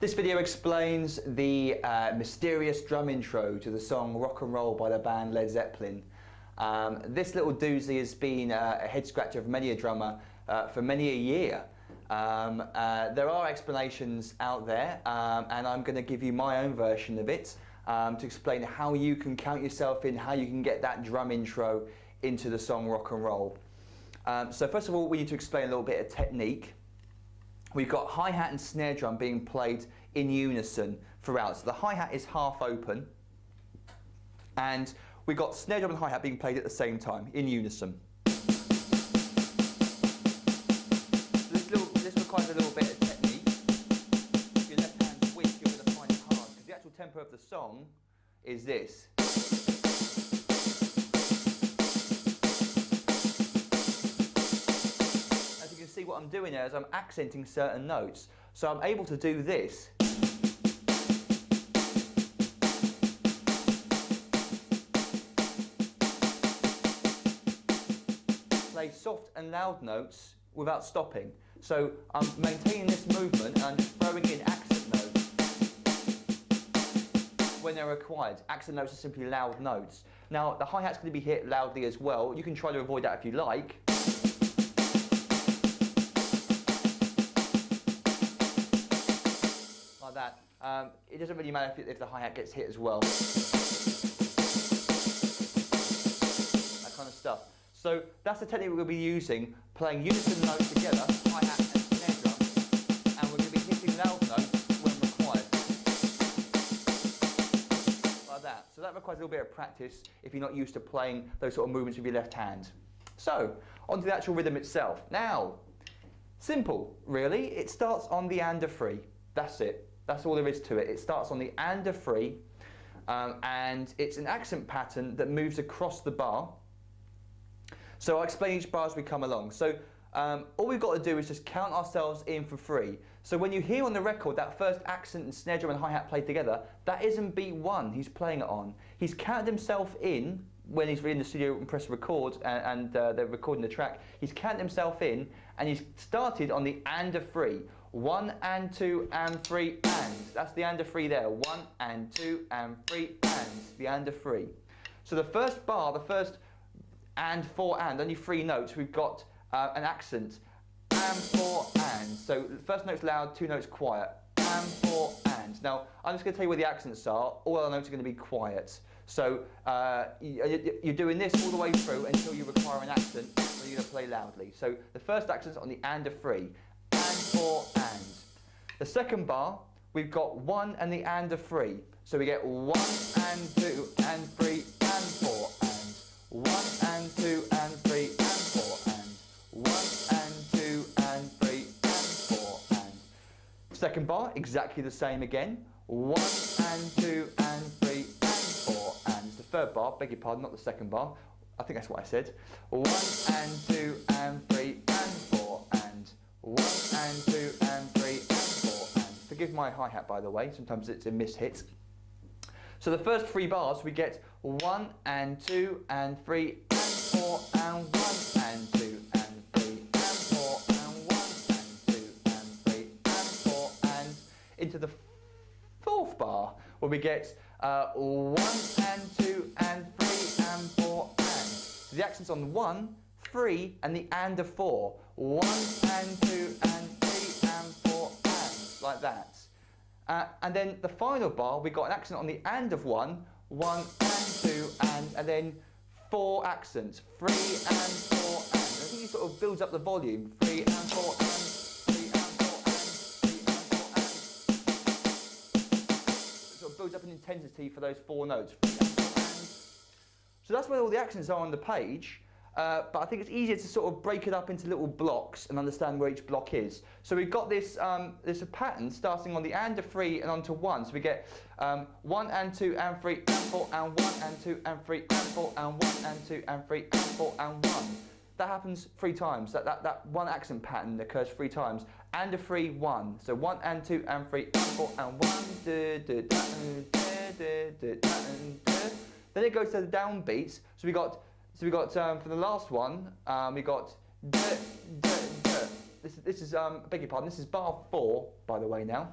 This video explains the mysterious drum intro to the song Rock and Roll by the band Led Zeppelin. This little doozy has been a head scratcher for many a drummer for many a year. There are explanations out there, and I'm going to give you my own version of it to explain how you can count yourself in, how you can get that drum intro into the song Rock and Roll. So first of all, we need to explain a little bit of technique. We've got hi-hat and snare drum being played in unison throughout. So the hi-hat is half open, and we've got snare drum and hi-hat being played at the same time, in unison. So this requires a little bit of technique. If your left hand's weak, you're going to find it hard, because the actual tempo of the song is this. See what I'm doing there is I'm accenting certain notes, so I'm able to do this. Play soft and loud notes without stopping. So I'm maintaining this movement and I'm just throwing in accent notes when they're required. Accent notes are simply loud notes. Now the hi-hat's going to be hit loudly as well. You can try to avoid that if you like. That. It doesn't really matter if the hi-hat gets hit as well. That kind of stuff. So that's the technique we're going to be using, playing unison notes together, hi-hat and snare drum, and we're going to be hitting loud notes when required. Like that. So that requires a little bit of practice if you're not used to playing those sort of movements with your left hand. So, onto the actual rhythm itself. Now, simple, really. It starts on the and a free. That's it. That's all there is to it. It starts on the and a free, and it's an accent pattern that moves across the bar. So I'll explain each bar as we come along. So all we've got to do is just count ourselves in for free. So when you hear on the record that first accent and snare drum and hi-hat played together, that isn't beat one he's playing it on. He's counted himself in when he's in the studio and press record and they're recording the track. He's counted himself in, and he's started on the and a free. 1 and 2 and 3 and. That's the and a free there. 1 and 2 and 3 and. The and a free. So the first bar, the first and 4 and, only 3 notes, we've got an accent. And 4 and. So the first note's loud, 2 notes quiet. And 4 and. Now, I'm just going to tell you where the accents are. All other notes are going to be quiet. So you're doing this all the way through until you require an accent where you're going to play loudly. So the first accent's on the and a free. And 4 and. The second bar, we've got 1 and the and a free. So we get 1 and 2 and 3 and 4 and. 1 and 2 and 3 and 4 and. 1 and 2 and 3 and 4 and. Second bar, exactly the same again. 1 and 2 and 3 and 4 and. The third bar, beg your pardon, not the second bar. I think that's what I said. 1 and 2 and 3 and 4 and. 1 and 2 and 3 and 4 and. Forgive my hi-hat, by the way, sometimes it's a mishit. So the first 3 bars we get 1 and 2 and 3 and 4 and 1 and 2 and 3 and 4 and 1 and 2 and 3 and 4 and. Into the fourth bar where we get 1 and 2 and 3 and 4 and. So the accent's on 1, 3 and the and a 4. 1 and 2 and 3 and 4 and, like that. And then the final bar, we got an accent on the and of 1, 1 and 2 and then 4 accents, 3 and 4 and. I think it sort of builds up the volume. 3 and 4 and, 3 and 4 and, 3 and 4 and. It sort of builds up an intensity for those 4 notes. 3 and 4 and. So that's where all the accents are on the page. But I think it's easier to sort of break it up into little blocks and understand where each block is. So we've got this this pattern starting on the and a 3 and onto 1. So we get 1 and 2 and 3 and 4 and 1 and 2 and 3 and 4 and 1 and 2 and 3 and 4 and 1. That happens 3 times. That one accent pattern occurs 3 times. And a 3, 1. So 1 and 2 and 3 and 4 and 1. Then it goes to the downbeats. So we got for the last one, we got This is beg your pardon. This is bar 4, by the way. Now,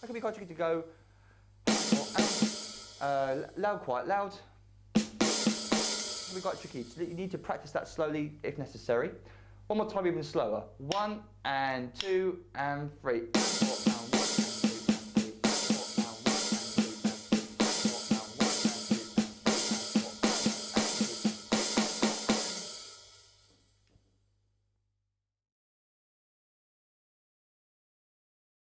That can be quite tricky to go loud, quite loud. It can be quite tricky. So you need to practice that slowly if necessary. One more time, even slower. 1 and 2 and 3 and 4.